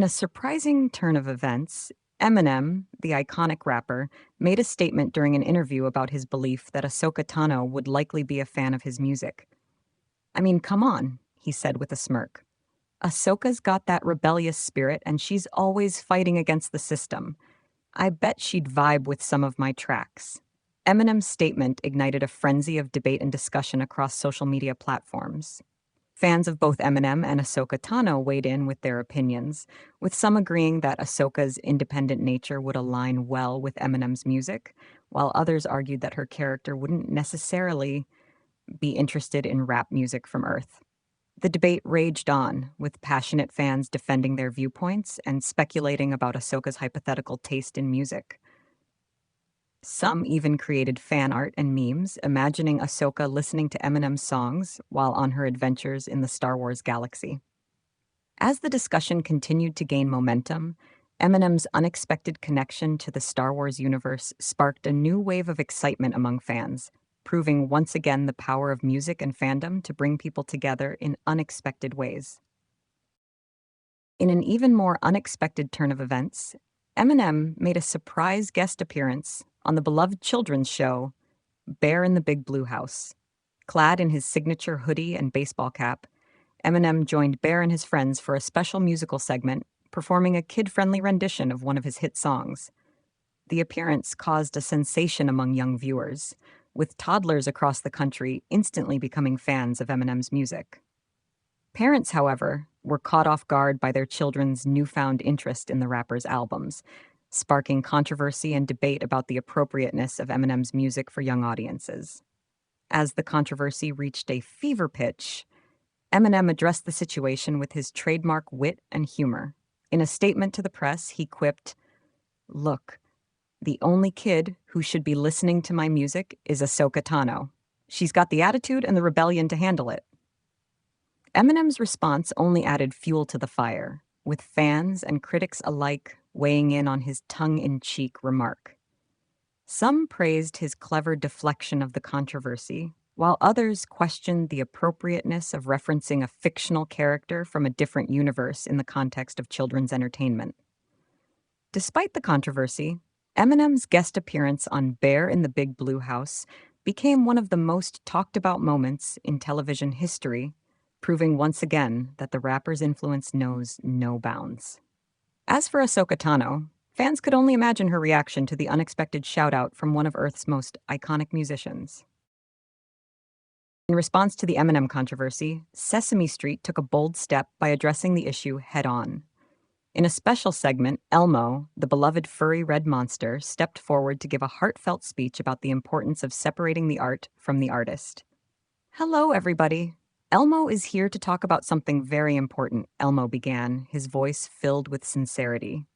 In a surprising turn of events, Eminem, the iconic rapper, made a statement during an interview about his belief that Ahsoka Tano would likely be a fan of his music. "I mean, come on," he said with a smirk. "Ahsoka's got that rebellious spirit, and she's always fighting against the system. I bet she'd vibe with some of my tracks." Eminem's statement ignited a frenzy of debate and discussion across social media platforms. Fans of both Eminem and Ahsoka Tano weighed in with their opinions, with some agreeing that Ahsoka's independent nature would align well with Eminem's music, while others argued that her character wouldn't necessarily be interested in rap music from Earth. The debate raged on, with passionate fans defending their viewpoints and speculating about Ahsoka's hypothetical taste in music. Some even created fan art and memes imagining Ahsoka listening to Eminem's songs while on her adventures in the Star Wars galaxy. As the discussion continued to gain momentum, Eminem's unexpected connection to the Star Wars universe sparked a new wave of excitement among fans, proving once again the power of music and fandom to bring people together in unexpected ways. In an even more unexpected turn of events, Eminem made a surprise guest appearance on the beloved children's show, Bear in the Big Blue House. Clad in his signature hoodie and baseball cap, Eminem joined Bear and his friends for a special musical segment, performing a kid-friendly rendition of one of his hit songs. The appearance caused a sensation among young viewers, with toddlers across the country instantly becoming fans of Eminem's music. Parents, however, were caught off guard by their children's newfound interest in the rapper's albums, sparking controversy and debate about the appropriateness of Eminem's music for young audiences. As the controversy reached a fever pitch, Eminem addressed the situation with his trademark wit and humor. In a statement to the press, he quipped, "Look, the only kid who should be listening to my music is Ahsoka Tano. She's got the attitude and the rebellion to handle it." Eminem's response only added fuel to the fire, with fans and critics alike weighing in on his tongue-in-cheek remark. Some praised his clever deflection of the controversy, while others questioned the appropriateness of referencing a fictional character from a different universe in the context of children's entertainment. Despite the controversy, Eminem's guest appearance on Bear in the Big Blue House became one of the most talked-about moments in television history, proving once again that the rapper's influence knows no bounds. As for Ahsoka Tano, fans could only imagine her reaction to the unexpected shout-out from one of Earth's most iconic musicians. In response to the Eminem controversy, Sesame Street took a bold step by addressing the issue head-on. In a special segment, Elmo, the beloved furry red monster, stepped forward to give a heartfelt speech about the importance of separating the art from the artist. "Hello, everybody. Elmo is here to talk about something very important," Elmo began, his voice filled with sincerity.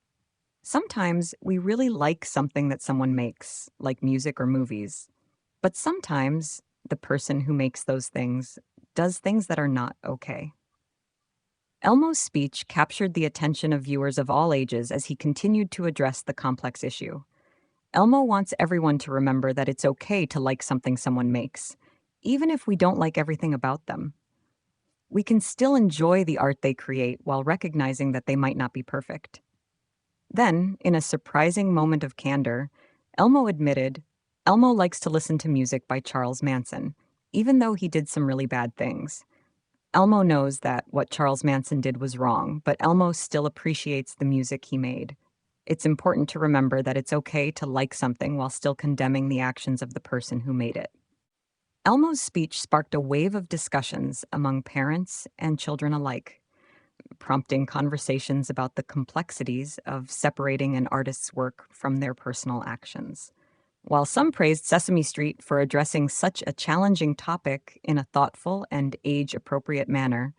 "Sometimes we really like something that someone makes, like music or movies. But sometimes the person who makes those things does things that are not okay." Elmo's speech captured the attention of viewers of all ages as he continued to address the complex issue. Elmo wants everyone to remember that it's okay to like something someone makes, even if we don't like everything about them. We can still enjoy the art they create while recognizing that they might not be perfect. Then, in a surprising moment of candor, Elmo admitted Elmo likes to listen to music by Charles Manson, even though he did some really bad things. Elmo knows that what Charles Manson did was wrong, but Elmo still appreciates the music he made. It's important to remember that it's okay to like something while still condemning the actions of the person who made it. Elmo's speech sparked a wave of discussions among parents and children alike, prompting conversations about the complexities of separating an artist's work from their personal actions. While some praised Sesame Street for addressing such a challenging topic in a thoughtful and age-appropriate manner,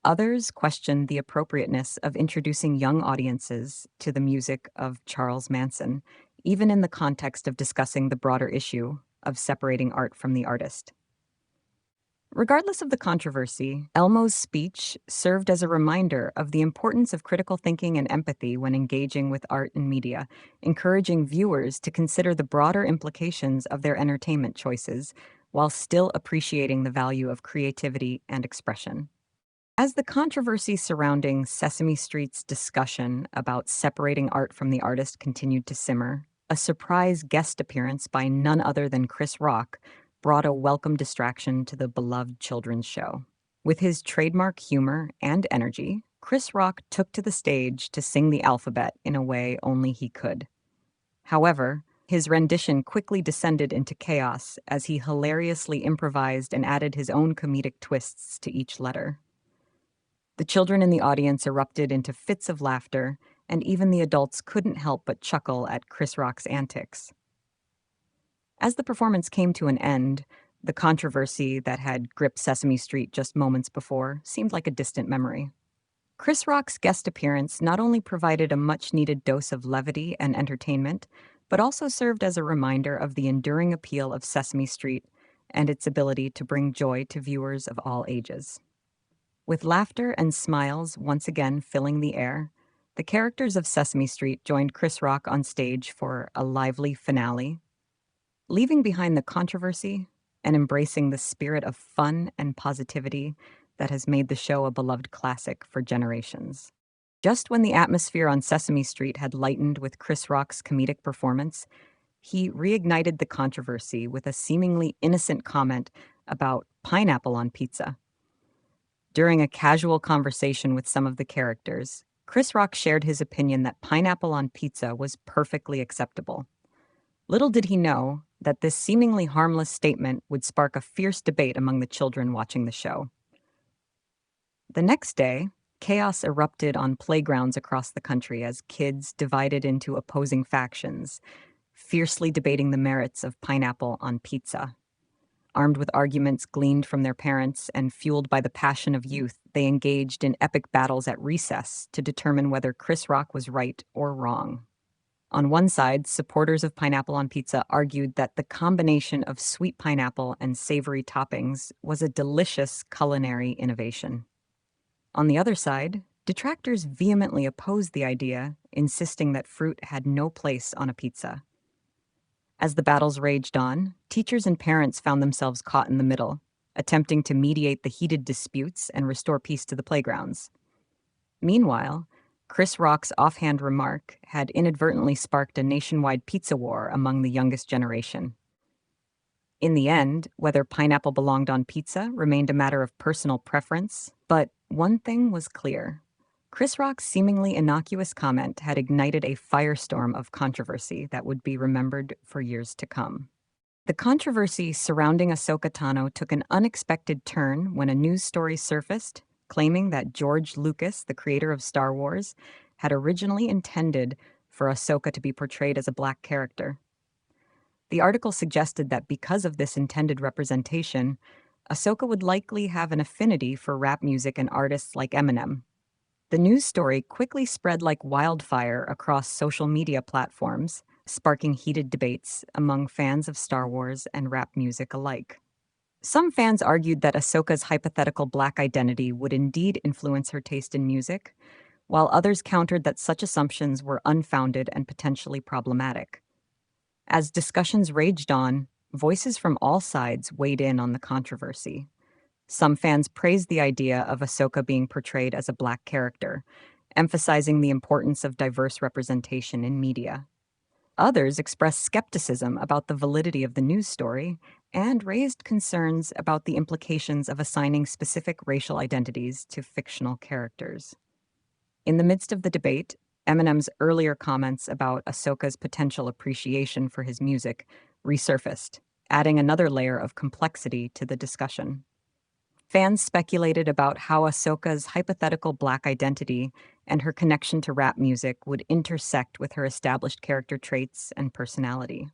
others questioned the appropriateness of introducing young audiences to the music of Charles Manson, even in the context of discussing the broader issue of separating art from the artist. Regardless of the controversy, Elmo's speech served as a reminder of the importance of critical thinking and empathy when engaging with art and media, encouraging viewers to consider the broader implications of their entertainment choices while still appreciating the value of creativity and expression. As the controversy surrounding Sesame Street's discussion about separating art from the artist continued to simmer, a surprise guest appearance by none other than Chris Rock brought a welcome distraction to the beloved children's show. With his trademark humor and energy, Chris Rock took to the stage to sing the alphabet in a way only he could. However, his rendition quickly descended into chaos as he hilariously improvised and added his own comedic twists to each letter. The children in the audience erupted into fits of laughter, and even the adults couldn't help but chuckle at Chris Rock's antics. As the performance came to an end, the controversy that had gripped Sesame Street just moments before seemed like a distant memory. Chris Rock's guest appearance not only provided a much-needed dose of levity and entertainment, but also served as a reminder of the enduring appeal of Sesame Street and its ability to bring joy to viewers of all ages. With laughter and smiles once again filling the air, the characters of Sesame Street joined Chris Rock on stage for a lively finale, leaving behind the controversy and embracing the spirit of fun and positivity that has made the show a beloved classic for generations. Just when the atmosphere on Sesame Street had lightened with Chris Rock's comedic performance, he reignited the controversy with a seemingly innocent comment about pineapple on pizza. During a casual conversation with some of the characters, Chris Rock shared his opinion that pineapple on pizza was perfectly acceptable. Little did he know that this seemingly harmless statement would spark a fierce debate among the children watching the show. The next day, chaos erupted on playgrounds across the country as kids divided into opposing factions, fiercely debating the merits of pineapple on pizza. Armed with arguments gleaned from their parents and fueled by the passion of youth, they engaged in epic battles at recess to determine whether Chris Rock was right or wrong. On one side, supporters of pineapple on pizza argued that the combination of sweet pineapple and savory toppings was a delicious culinary innovation. On the other side, detractors vehemently opposed the idea, insisting that fruit had no place on a pizza. As the battles raged on, teachers and parents found themselves caught in the middle, attempting to mediate the heated disputes and restore peace to the playgrounds. Meanwhile, Chris Rock's offhand remark had inadvertently sparked a nationwide pizza war among the youngest generation. In the end, whether pineapple belonged on pizza remained a matter of personal preference, but one thing was clear. Chris Rock's seemingly innocuous comment had ignited a firestorm of controversy that would be remembered for years to come. The controversy surrounding Ahsoka Tano took an unexpected turn when a news story surfaced claiming that George Lucas, the creator of Star Wars, had originally intended for Ahsoka to be portrayed as a black character. The article suggested that because of this intended representation, Ahsoka would likely have an affinity for rap music and artists like Eminem. The news story quickly spread like wildfire across social media platforms, sparking heated debates among fans of Star Wars and rap music alike. Some fans argued that Ahsoka's hypothetical black identity would indeed influence her taste in music, while others countered that such assumptions were unfounded and potentially problematic. As discussions raged on, voices from all sides weighed in on the controversy. Some fans praised the idea of Ahsoka being portrayed as a black character, emphasizing the importance of diverse representation in media. Others expressed skepticism about the validity of the news story and raised concerns about the implications of assigning specific racial identities to fictional characters. In the midst of the debate, Eminem's earlier comments about Ahsoka's potential appreciation for his music resurfaced, adding another layer of complexity to the discussion. Fans speculated about how Ahsoka's hypothetical black identity and her connection to rap music would intersect with her established character traits and personality.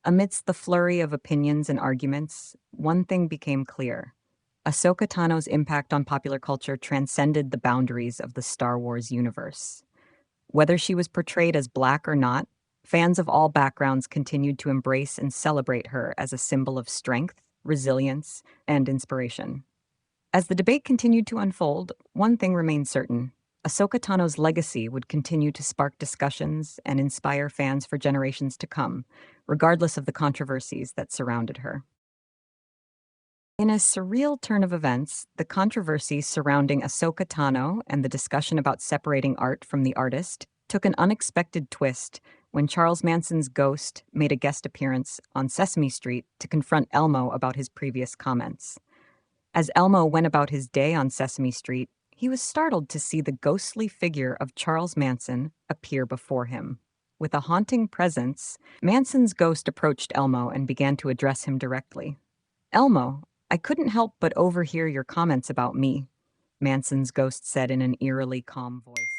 Amidst the flurry of opinions and arguments, one thing became clear. Ahsoka Tano's impact on popular culture transcended the boundaries of the Star Wars universe. Whether she was portrayed as black or not, fans of all backgrounds continued to embrace and celebrate her as a symbol of strength, resilience, and inspiration. As the debate continued to unfold, one thing remained certain. Ahsoka Tano's legacy would continue to spark discussions and inspire fans for generations to come, regardless of the controversies that surrounded her. In a surreal turn of events, the controversy surrounding Ahsoka Tano and the discussion about separating art from the artist took an unexpected twist when Charles Manson's ghost made a guest appearance on Sesame Street to confront Elmo about his previous comments. As Elmo went about his day on Sesame Street, he was startled to see the ghostly figure of Charles Manson appear before him. With a haunting presence, Manson's ghost approached Elmo and began to address him directly. "Elmo, I couldn't help but overhear your comments about me," Manson's ghost said in an eerily calm voice.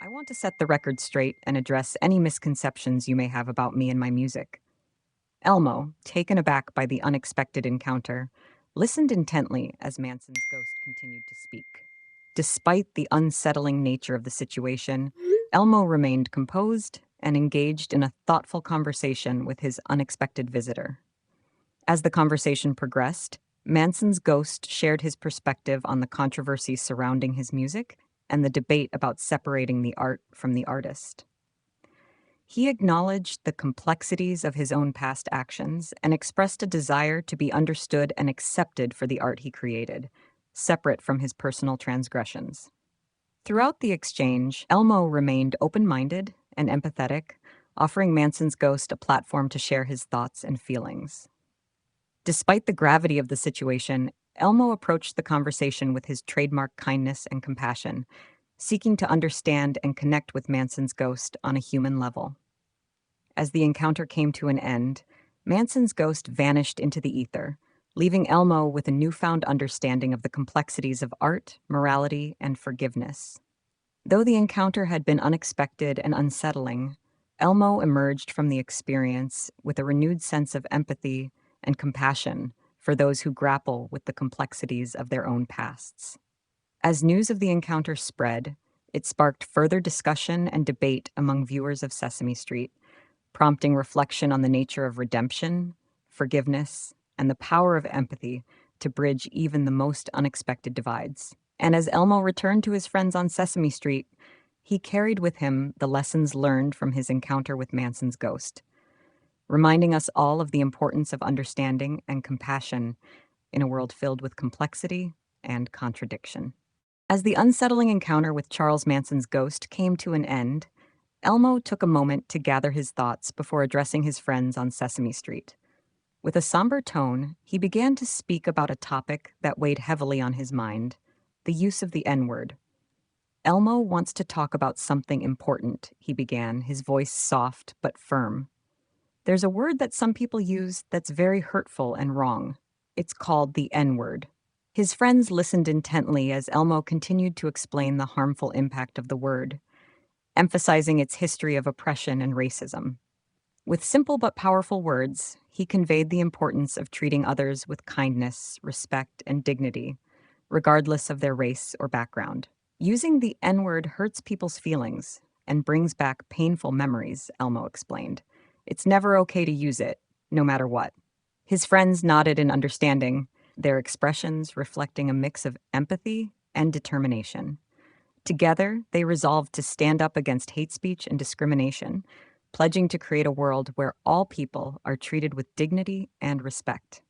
"I want to set the record straight and address any misconceptions you may have about me and my music." Elmo, taken aback by the unexpected encounter, listened intently as Manson's ghost continued to speak. Despite the unsettling nature of the situation, Elmo remained composed and engaged in a thoughtful conversation with his unexpected visitor. As the conversation progressed, Manson's ghost shared his perspective on the controversy surrounding his music and the debate about separating the art from the artist. He acknowledged the complexities of his own past actions and expressed a desire to be understood and accepted for the art he created, separate from his personal transgressions. Throughout the exchange, Elmo remained open-minded and empathetic, offering Manson's ghost a platform to share his thoughts and feelings. Despite the gravity of the situation, Elmo approached the conversation with his trademark kindness and compassion, seeking to understand and connect with Manson's ghost on a human level. As the encounter came to an end, Manson's ghost vanished into the ether, leaving Elmo with a newfound understanding of the complexities of art, morality, and forgiveness. Though the encounter had been unexpected and unsettling, Elmo emerged from the experience with a renewed sense of empathy and compassion for those who grapple with the complexities of their own pasts. As news of the encounter spread, it sparked further discussion and debate among viewers of Sesame Street, prompting reflection on the nature of redemption, forgiveness, and the power of empathy to bridge even the most unexpected divides. And as Elmo returned to his friends on Sesame Street, he carried with him the lessons learned from his encounter with Manson's ghost, reminding us all of the importance of understanding and compassion in a world filled with complexity and contradiction. As the unsettling encounter with Charles Manson's ghost came to an end, Elmo took a moment to gather his thoughts before addressing his friends on Sesame Street. With a somber tone, he began to speak about a topic that weighed heavily on his mind: the use of the N-word. "Elmo wants to talk about something important," he began, his voice soft but firm. "There's a word that some people use that's very hurtful and wrong. It's called the N-word." His friends listened intently as Elmo continued to explain the harmful impact of the word, emphasizing its history of oppression and racism. With simple but powerful words, he conveyed the importance of treating others with kindness, respect, and dignity, regardless of their race or background. "Using the N-word hurts people's feelings and brings back painful memories," Elmo explained. "It's never okay to use it, no matter what." His friends nodded in understanding, their expressions reflecting a mix of empathy and determination. Together, they resolved to stand up against hate speech and discrimination, pledging to create a world where all people are treated with dignity and respect.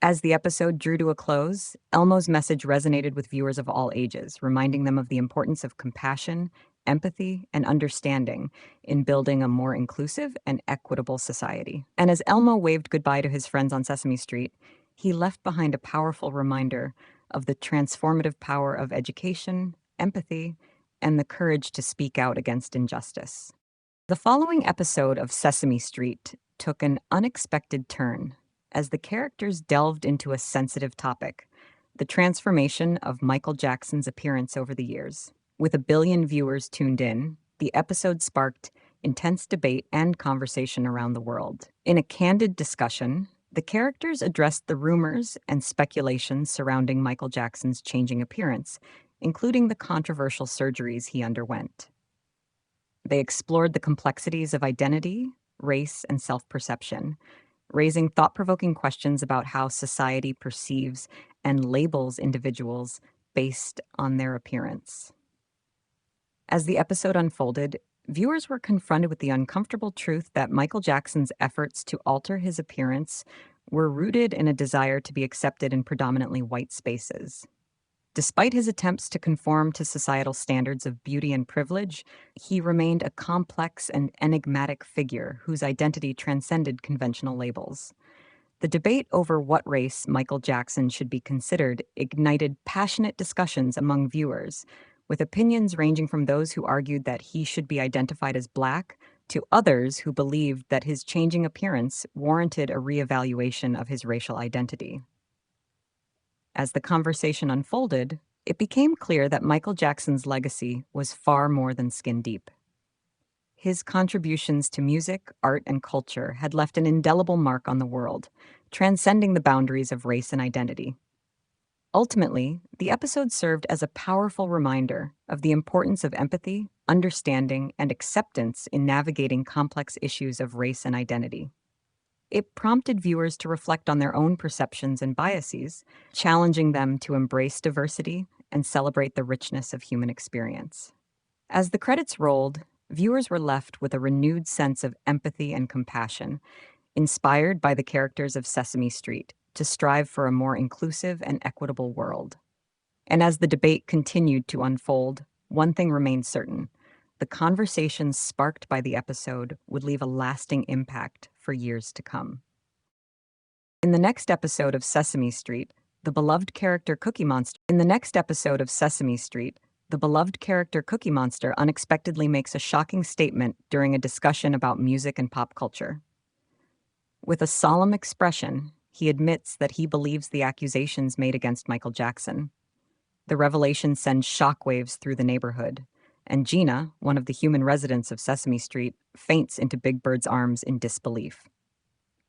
As the episode drew to a close, Elmo's message resonated with viewers of all ages, reminding them of the importance of compassion, empathy, and understanding in building a more inclusive and equitable society. And as Elmo waved goodbye to his friends on Sesame Street, he left behind a powerful reminder of the transformative power of education, empathy, and the courage to speak out against injustice. The following episode of Sesame Street took an unexpected turn as the characters delved into a sensitive topic: the transformation of Michael Jackson's appearance over the years. With 1 billion viewers tuned in, the episode sparked intense debate and conversation around the world. In a candid discussion, the characters addressed the rumors and speculations surrounding Michael Jackson's changing appearance, including the controversial surgeries he underwent. They explored the complexities of identity, race, and self-perception, raising thought-provoking questions about how society perceives and labels individuals based on their appearance. As the episode unfolded, viewers were confronted with the uncomfortable truth that Michael Jackson's efforts to alter his appearance were rooted in a desire to be accepted in predominantly white spaces. Despite his attempts to conform to societal standards of beauty and privilege, he remained a complex and enigmatic figure whose identity transcended conventional labels. The debate over what race Michael Jackson should be considered ignited passionate discussions among viewers, with opinions ranging from those who argued that he should be identified as black to others who believed that his changing appearance warranted a reevaluation of his racial identity. As the conversation unfolded, it became clear that Michael Jackson's legacy was far more than skin deep. His contributions to music, art, and culture had left an indelible mark on the world, transcending the boundaries of race and identity. Ultimately, the episode served as a powerful reminder of the importance of empathy, understanding, and acceptance in navigating complex issues of race and identity. It prompted viewers to reflect on their own perceptions and biases, challenging them to embrace diversity and celebrate the richness of human experience. As the credits rolled, viewers were left with a renewed sense of empathy and compassion, inspired by the characters of Sesame Street to strive for a more inclusive and equitable world. And as the debate continued to unfold, one thing remained certain: the conversations sparked by the episode would leave a lasting impact for years to come. In the next episode of Sesame Street, the beloved character Cookie Monster unexpectedly makes a shocking statement during a discussion about music and pop culture. With a solemn expression, he admits that he believes the accusations made against Michael Jackson. The revelation sends shockwaves through the neighborhood, and Gina, one of the human residents of Sesame Street, faints into Big Bird's arms in disbelief.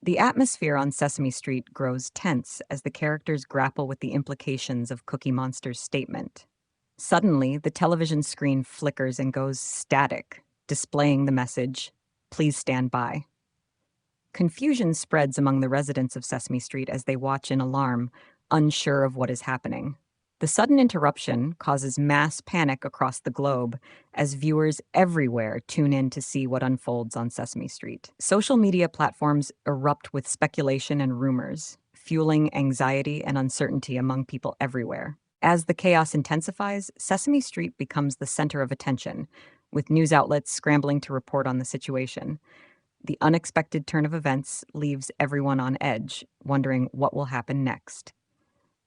The atmosphere on Sesame Street grows tense as the characters grapple with the implications of Cookie Monster's statement. Suddenly, the television screen flickers and goes static, displaying the message, "Please stand by." Confusion spreads among the residents of Sesame Street as they watch in alarm, unsure of what is happening. The sudden interruption causes mass panic across the globe as viewers everywhere tune in to see what unfolds on Sesame Street. Social media platforms erupt with speculation and rumors, fueling anxiety and uncertainty among people everywhere. As the chaos intensifies, Sesame Street becomes the center of attention, with news outlets scrambling to report on the situation. The unexpected turn of events leaves everyone on edge, wondering what will happen next.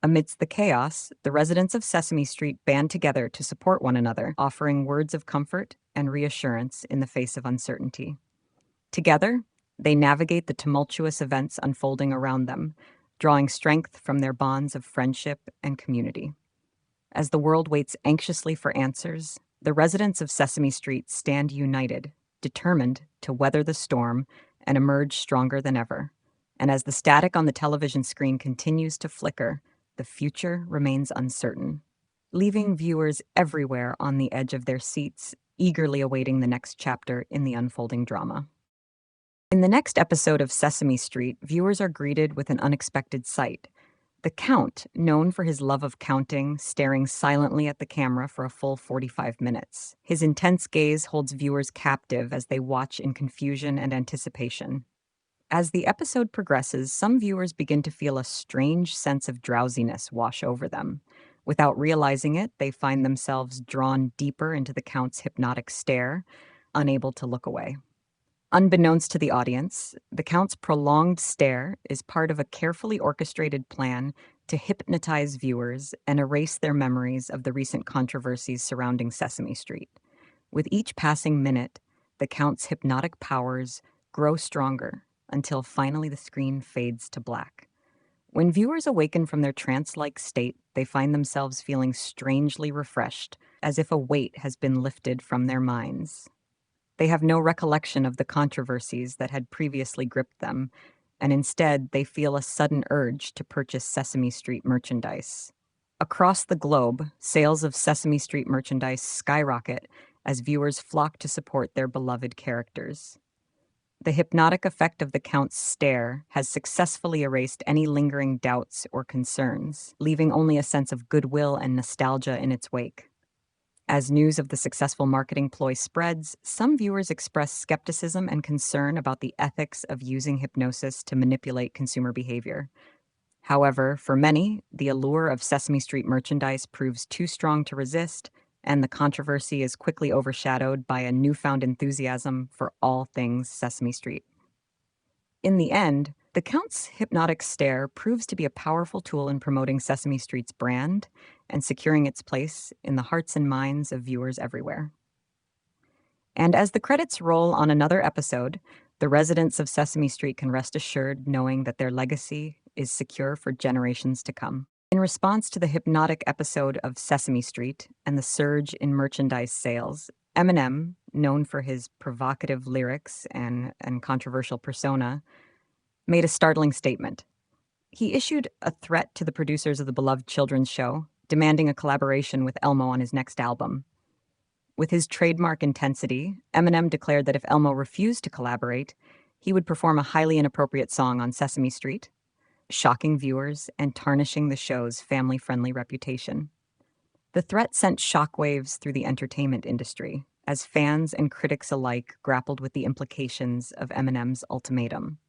Amidst the chaos, the residents of Sesame Street band together to support one another, offering words of comfort and reassurance in the face of uncertainty. Together, they navigate the tumultuous events unfolding around them, drawing strength from their bonds of friendship and community. As the world waits anxiously for answers, the residents of Sesame Street stand united, determined to weather the storm and emerge stronger than ever. And as the static on the television screen continues to flicker, the future remains uncertain, leaving viewers everywhere on the edge of their seats, eagerly awaiting the next chapter in the unfolding drama. In the next episode of Sesame Street, viewers are greeted with an unexpected sight. The Count, known for his love of counting, staring silently at the camera for a full 45 minutes. His intense gaze holds viewers captive as they watch in confusion and anticipation. As the episode progresses, some viewers begin to feel a strange sense of drowsiness wash over them. Without realizing it, they find themselves drawn deeper into the Count's hypnotic stare, unable to look away. Unbeknownst to the audience, the Count's prolonged stare is part of a carefully orchestrated plan to hypnotize viewers and erase their memories of the recent controversies surrounding Sesame Street. With each passing minute, the Count's hypnotic powers grow stronger until finally the screen fades to black. When viewers awaken from their trance-like state, they find themselves feeling strangely refreshed, as if a weight has been lifted from their minds. They have no recollection of the controversies that had previously gripped them, and instead they feel a sudden urge to purchase Sesame Street merchandise. Across the globe, sales of Sesame Street merchandise skyrocket as viewers flock to support their beloved characters. The hypnotic effect of the Count's stare has successfully erased any lingering doubts or concerns, leaving only a sense of goodwill and nostalgia in its wake. As news of the successful marketing ploy spreads, some viewers express skepticism and concern about the ethics of using hypnosis to manipulate consumer behavior. However, for many, the allure of Sesame Street merchandise proves too strong to resist, and the controversy is quickly overshadowed by a newfound enthusiasm for all things Sesame Street. In the end, the Count's hypnotic stare proves to be a powerful tool in promoting Sesame Street's brand and securing its place in the hearts and minds of viewers everywhere. And as the credits roll on another episode, the residents of Sesame Street can rest assured knowing that their legacy is secure for generations to come. In response to the hypnotic episode of Sesame Street and the surge in merchandise sales, Eminem, known for his provocative lyrics and controversial persona, made a startling statement. He issued a threat to the producers of the beloved children's show, demanding a collaboration with Elmo on his next album. With his trademark intensity, Eminem declared that if Elmo refused to collaborate, he would perform a highly inappropriate song on Sesame Street, shocking viewers and tarnishing the show's family-friendly reputation. The threat sent shockwaves through the entertainment industry, as fans and critics alike grappled with the implications of Eminem's ultimatum.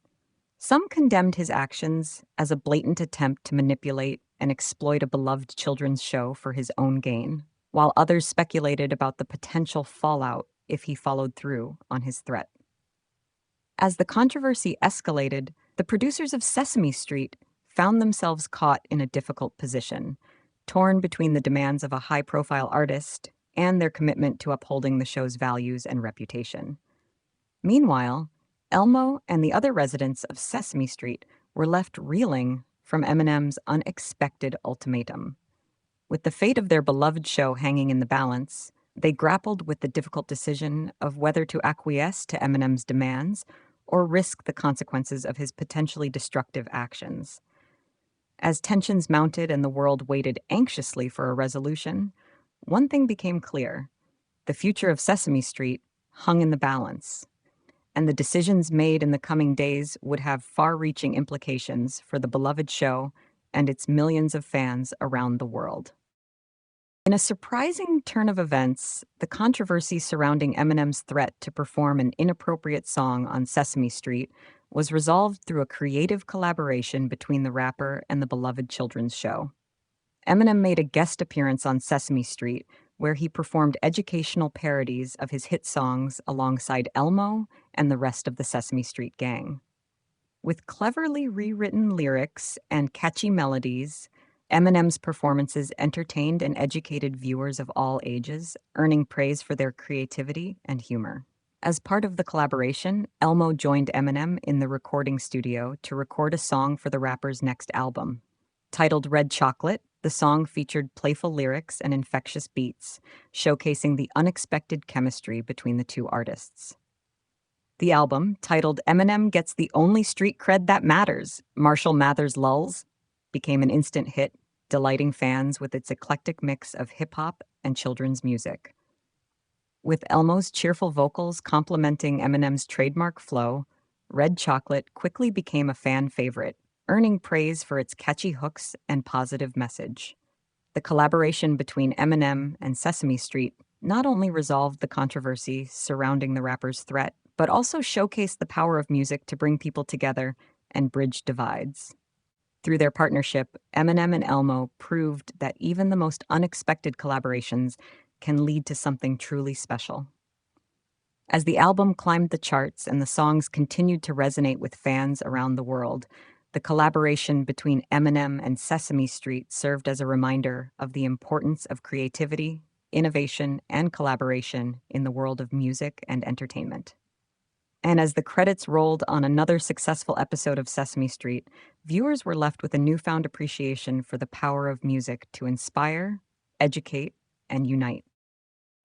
Some condemned his actions as a blatant attempt to manipulate and exploit a beloved children's show for his own gain, while others speculated about the potential fallout if he followed through on his threat. As the controversy escalated, the producers of Sesame Street found themselves caught in a difficult position, torn between the demands of a high-profile artist and their commitment to upholding the show's values and reputation. Meanwhile, Elmo and the other residents of Sesame Street were left reeling from Eminem's unexpected ultimatum. With the fate of their beloved show hanging in the balance, they grappled with the difficult decision of whether to acquiesce to Eminem's demands or risk the consequences of his potentially destructive actions. As tensions mounted and the world waited anxiously for a resolution, one thing became clear: the future of Sesame Street hung in the balance, and the decisions made in the coming days would have far-reaching implications for the beloved show and its millions of fans around the world. In a surprising turn of events, the controversy surrounding Eminem's threat to perform an inappropriate song on Sesame Street was resolved through a creative collaboration between the rapper and the beloved children's show. Eminem made a guest appearance on Sesame Street, where he performed educational parodies of his hit songs alongside Elmo and the rest of the Sesame Street gang. With cleverly rewritten lyrics and catchy melodies, Eminem's performances entertained and educated viewers of all ages, earning praise for their creativity and humor. As part of the collaboration, Elmo joined Eminem in the recording studio to record a song for the rapper's next album. Titled Red Chocolate, the song featured playful lyrics and infectious beats, showcasing the unexpected chemistry between the two artists. The album, titled Eminem Gets the Only Street Cred That Matters, Marshall Mathers Lulls, became an instant hit, delighting fans with its eclectic mix of hip-hop and children's music. With Elmo's cheerful vocals complementing Eminem's trademark flow, Red Chocolate quickly became a fan favorite, earning praise for its catchy hooks and positive message. The collaboration between Eminem and Sesame Street not only resolved the controversy surrounding the rapper's threat, but also showcased the power of music to bring people together and bridge divides. Through their partnership, Eminem and Elmo proved that even the most unexpected collaborations can lead to something truly special. As the album climbed the charts and the songs continued to resonate with fans around the world, the collaboration between Eminem and Sesame Street served as a reminder of the importance of creativity, innovation, and collaboration in the world of music and entertainment. And as the credits rolled on another successful episode of Sesame Street, viewers were left with a newfound appreciation for the power of music to inspire, educate, and unite.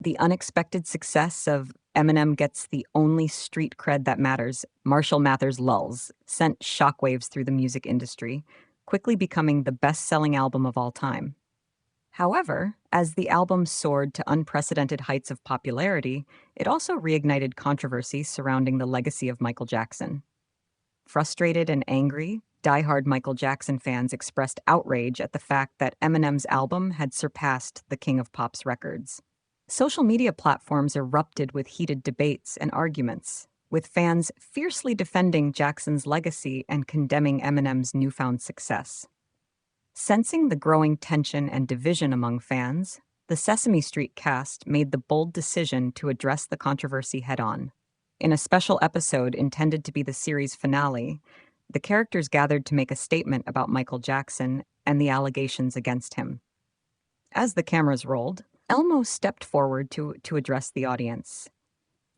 The unexpected success of Eminem Gets the Only Street Cred That Matters, Marshall Mathers Lulls, sent shockwaves through the music industry, quickly becoming the best-selling album of all time. However, as the album soared to unprecedented heights of popularity, it also reignited controversy surrounding the legacy of Michael Jackson. Frustrated and angry, diehard Michael Jackson fans expressed outrage at the fact that Eminem's album had surpassed the King of Pop's records. Social media platforms erupted with heated debates and arguments, with fans fiercely defending Jackson's legacy and condemning Eminem's newfound success. Sensing the growing tension and division among fans, the Sesame Street cast made the bold decision to address the controversy head-on. In a special episode intended to be the series finale, the characters gathered to make a statement about Michael Jackson and the allegations against him. As the cameras rolled, Elmo stepped forward to address the audience.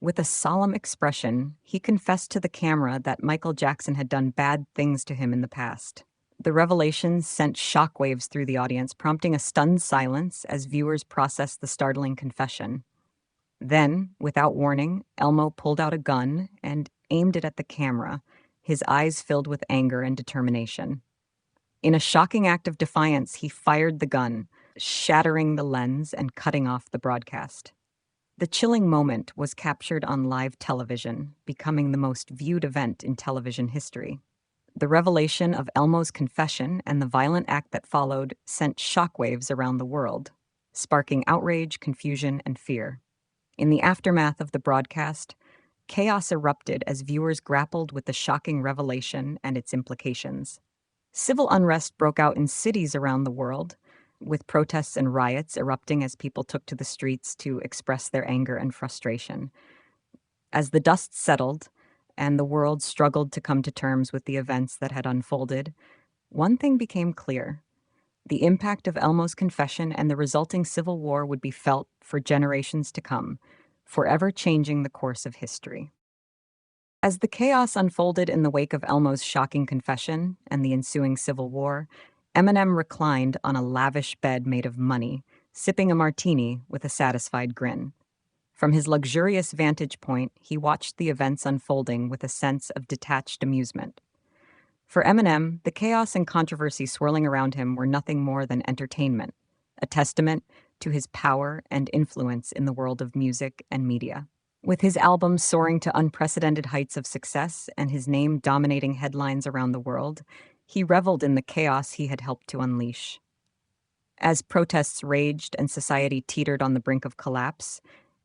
With a solemn expression, he confessed to the camera that Michael Jackson had done bad things to him in the past. The revelation sent shockwaves through the audience, prompting a stunned silence as viewers processed the startling confession. Then, without warning, Elmo pulled out a gun and aimed it at the camera, his eyes filled with anger and determination. In a shocking act of defiance, he fired the gun, shattering the lens and cutting off the broadcast. The chilling moment was captured on live television, becoming the most viewed event in television history. The revelation of Elmo's confession and the violent act that followed sent shockwaves around the world, sparking outrage, confusion, and fear. In the aftermath of the broadcast, chaos erupted as viewers grappled with the shocking revelation and its implications. Civil unrest broke out in cities around the world, with protests and riots erupting as people took to the streets to express their anger and frustration. As the dust settled and the world struggled to come to terms with the events that had unfolded, one thing became clear. The impact of Elmo's confession and the resulting civil war would be felt for generations to come, forever changing the course of history. As the chaos unfolded in the wake of Elmo's shocking confession and the ensuing civil war, Eminem reclined on a lavish bed made of money, sipping a martini with a satisfied grin. From his luxurious vantage point, he watched the events unfolding with a sense of detached amusement. For Eminem, the chaos and controversy swirling around him were nothing more than entertainment, a testament to his power and influence in the world of music and media. With his album soaring to unprecedented heights of success and his name dominating headlines around the world, he reveled in the chaos he had helped to unleash. As protests raged and society teetered on the brink of collapse,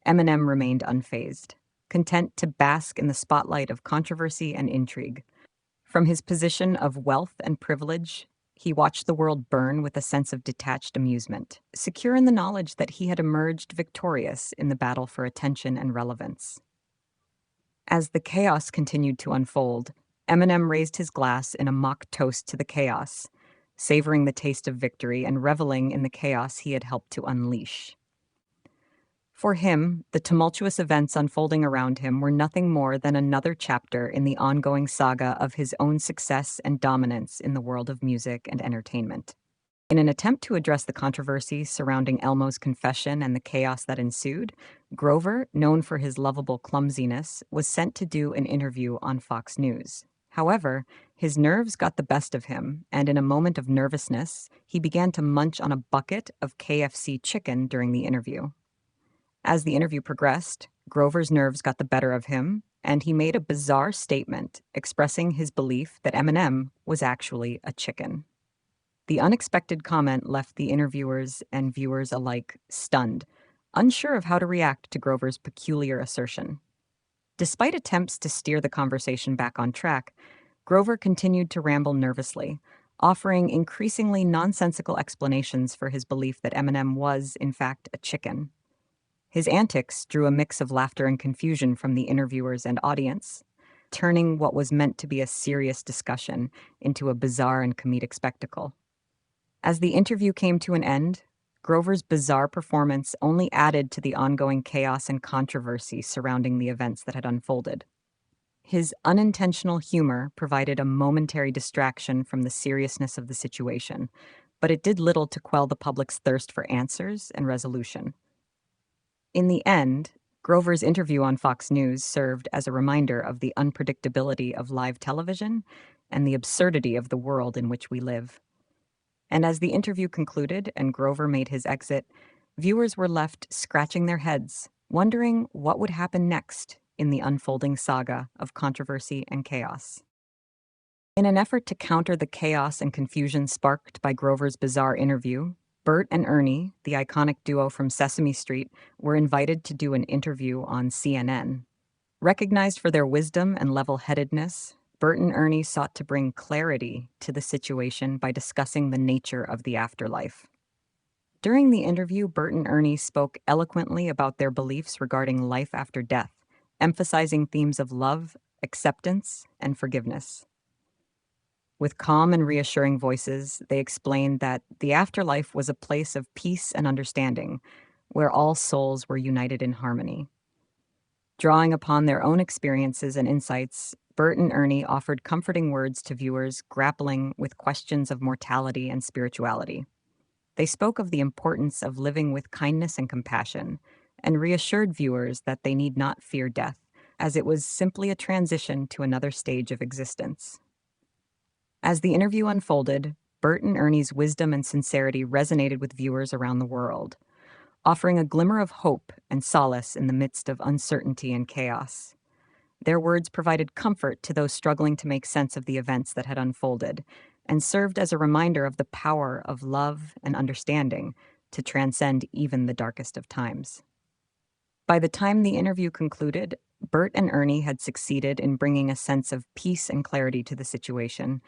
Eminem remained unfazed, content to bask in the spotlight of controversy and intrigue. From his position of wealth and privilege, he watched the world burn with a sense of detached amusement, secure in the knowledge that he had emerged victorious in the battle for attention and relevance. As the chaos continued to unfold, Eminem raised his glass in a mock toast to the chaos, savoring the taste of victory and reveling in the chaos he had helped to unleash. For him, the tumultuous events unfolding around him were nothing more than another chapter in the ongoing saga of his own success and dominance in the world of music and entertainment. In an attempt to address the controversy surrounding Elmo's confession and the chaos that ensued, Grover, known for his lovable clumsiness, was sent to do an interview on Fox News. However, his nerves got the best of him, and in a moment of nervousness, he began to munch on a bucket of KFC chicken during the interview. As the interview progressed, Grover's nerves got the better of him, and he made a bizarre statement expressing his belief that Eminem was actually a chicken. The unexpected comment left the interviewers and viewers alike stunned, unsure of how to react to Grover's peculiar assertion. Despite attempts to steer the conversation back on track, Grover continued to ramble nervously, offering increasingly nonsensical explanations for his belief that Eminem was, in fact, a chicken. His antics drew a mix of laughter and confusion from the interviewers and audience, turning what was meant to be a serious discussion into a bizarre and comedic spectacle. As the interview came to an end, Grover's bizarre performance only added to the ongoing chaos and controversy surrounding the events that had unfolded. His unintentional humor provided a momentary distraction from the seriousness of the situation, but it did little to quell the public's thirst for answers and resolution. In the end, Grover's interview on Fox News served as a reminder of the unpredictability of live television and the absurdity of the world in which we live. And as the interview concluded and Grover made his exit, viewers were left scratching their heads, wondering what would happen next in the unfolding saga of controversy and chaos. In an effort to counter the chaos and confusion sparked by Grover's bizarre interview, Bert and Ernie, the iconic duo from Sesame Street, were invited to do an interview on CNN. Recognized for their wisdom and level-headedness, Bert and Ernie sought to bring clarity to the situation by discussing the nature of the afterlife. During the interview, Bert and Ernie spoke eloquently about their beliefs regarding life after death, emphasizing themes of love, acceptance, and forgiveness. With calm and reassuring voices, they explained that the afterlife was a place of peace and understanding, where all souls were united in harmony. Drawing upon their own experiences and insights, Bert and Ernie offered comforting words to viewers grappling with questions of mortality and spirituality. They spoke of the importance of living with kindness and compassion, and reassured viewers that they need not fear death, as it was simply a transition to another stage of existence. As the interview unfolded, Bert and Ernie's wisdom and sincerity resonated with viewers around the world, offering a glimmer of hope and solace in the midst of uncertainty and chaos. Their words provided comfort to those struggling to make sense of the events that had unfolded, and served as a reminder of the power of love and understanding to transcend even the darkest of times. By the time the interview concluded, Bert and Ernie had succeeded in bringing a sense of peace and clarity to the situation,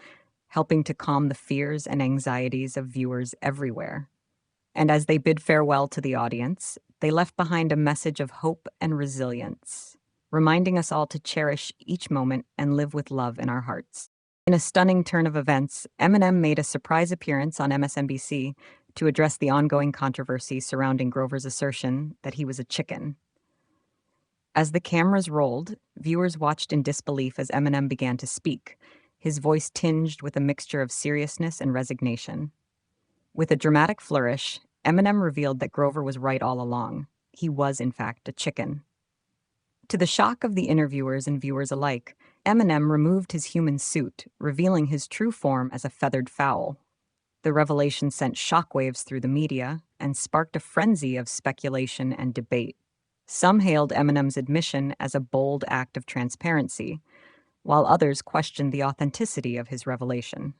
helping to calm the fears and anxieties of viewers everywhere. And as they bid farewell to the audience, they left behind a message of hope and resilience, reminding us all to cherish each moment and live with love in our hearts. In a stunning turn of events, Eminem made a surprise appearance on MSNBC to address the ongoing controversy surrounding Grover's assertion that he was a chicken. As the cameras rolled, viewers watched in disbelief as Eminem began to speak, his voice tinged with a mixture of seriousness and resignation. With a dramatic flourish, Eminem revealed that Grover was right all along. He was, in fact, a chicken. To the shock of the interviewers and viewers alike, Eminem removed his human suit, revealing his true form as a feathered fowl. The revelation sent shockwaves through the media and sparked a frenzy of speculation and debate. Some hailed Eminem's admission as a bold act of transparency, while others questioned the authenticity of his revelation.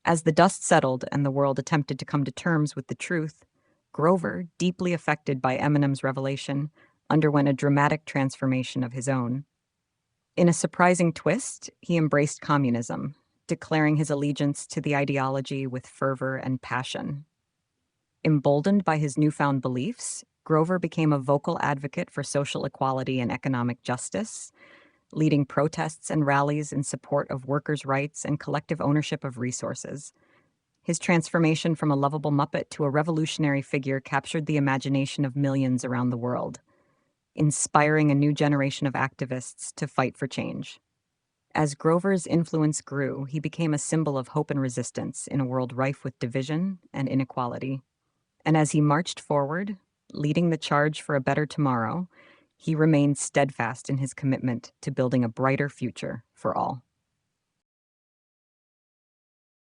As the dust settled and the world attempted to come to terms with the truth, Grover, deeply affected by Eminem's revelation, underwent a dramatic transformation of his own. In a surprising twist, he embraced communism, declaring his allegiance to the ideology with fervor and passion. Emboldened by his newfound beliefs, Grover became a vocal advocate for social equality and economic justice, leading protests and rallies in support of workers' rights and collective ownership of resources. His transformation from a lovable Muppet to a revolutionary figure captured the imagination of millions around the world, inspiring a new generation of activists to fight for change. As Grover's influence grew, he became a symbol of hope and resistance in a world rife with division and inequality. And as he marched forward, leading the charge for a better tomorrow, he remained steadfast in his commitment to building a brighter future for all.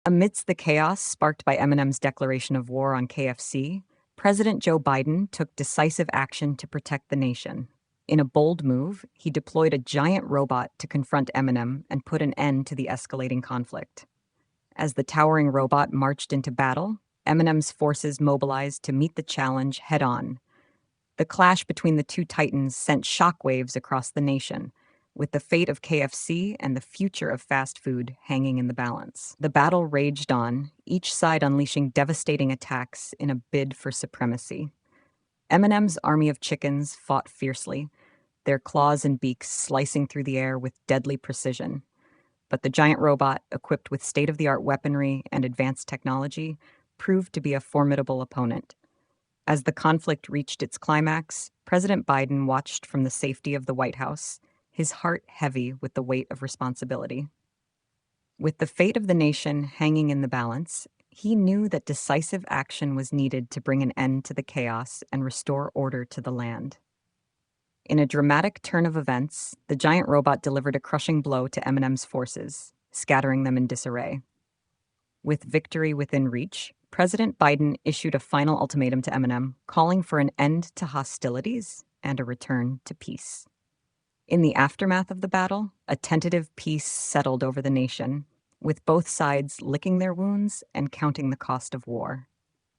Amidst the chaos sparked by Eminem's declaration of war on KFC, President Joe Biden took decisive action to protect the nation. In a bold move, he deployed a giant robot to confront Eminem and put an end to the escalating conflict. As the towering robot marched into battle, Eminem's forces mobilized to meet the challenge head-on. The clash between the two titans sent shockwaves across the nation, with the fate of KFC and the future of fast food hanging in the balance. The battle raged on, each side unleashing devastating attacks in a bid for supremacy. Eminem's army of chickens fought fiercely, their claws and beaks slicing through the air with deadly precision. But the giant robot, equipped with state-of-the-art weaponry and advanced technology, proved to be a formidable opponent. As the conflict reached its climax, President Biden watched from the safety of the White House, his heart heavy with the weight of responsibility. With the fate of the nation hanging in the balance, he knew that decisive action was needed to bring an end to the chaos and restore order to the land. In a dramatic turn of events, the giant robot delivered a crushing blow to Eminem's forces, scattering them in disarray. With victory within reach, President Biden issued a final ultimatum to Eminem, calling for an end to hostilities and a return to peace. In the aftermath of the battle, a tentative peace settled over the nation, with both sides licking their wounds and counting the cost of war.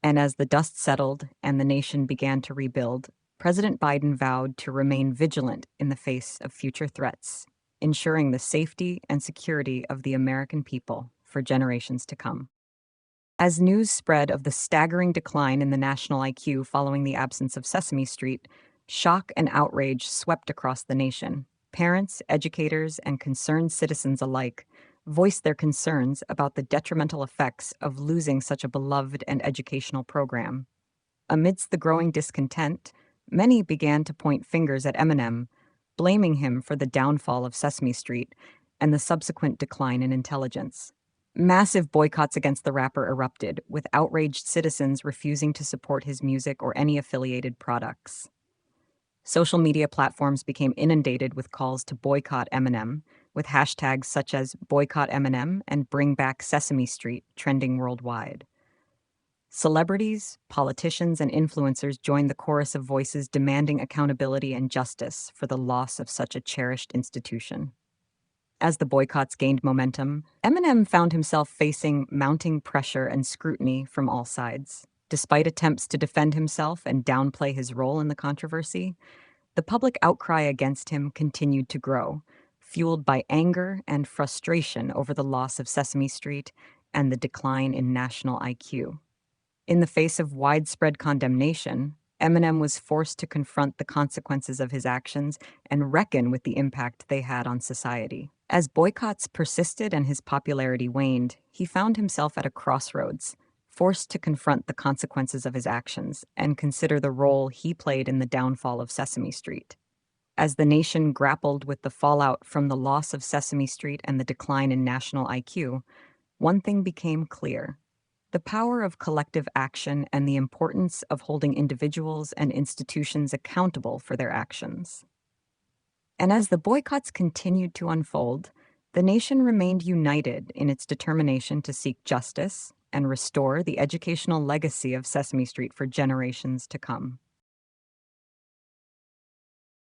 And as the dust settled and the nation began to rebuild, President Biden vowed to remain vigilant in the face of future threats, ensuring the safety and security of the American people for generations to come. As news spread of the staggering decline in the national IQ following the absence of Sesame Street, shock and outrage swept across the nation. Parents, educators, and concerned citizens alike voiced their concerns about the detrimental effects of losing such a beloved and educational program. Amidst the growing discontent, many began to point fingers at Eminem, blaming him for the downfall of Sesame Street and the subsequent decline in intelligence. Massive boycotts against the rapper erupted, with outraged citizens refusing to support his music or any affiliated products. Social media platforms became inundated with calls to boycott Eminem, with hashtags such as Boycott Eminem and Bring Back Sesame Street trending worldwide. Celebrities, politicians, and influencers joined the chorus of voices demanding accountability and justice for the loss of such a cherished institution. As the boycotts gained momentum, Eminem found himself facing mounting pressure and scrutiny from all sides. Despite attempts to defend himself and downplay his role in the controversy, the public outcry against him continued to grow, fueled by anger and frustration over the loss of Sesame Street and the decline in national IQ. In the face of widespread condemnation, Eminem was forced to confront the consequences of his actions and reckon with the impact they had on society. As boycotts persisted and his popularity waned, he found himself at a crossroads, forced to confront the consequences of his actions and consider the role he played in the downfall of Sesame Street. As the nation grappled with the fallout from the loss of Sesame Street and the decline in national IQ, one thing became clear: the power of collective action and the importance of holding individuals and institutions accountable for their actions. And as the boycotts continued to unfold, the nation remained united in its determination to seek justice and restore the educational legacy of Sesame Street for generations to come.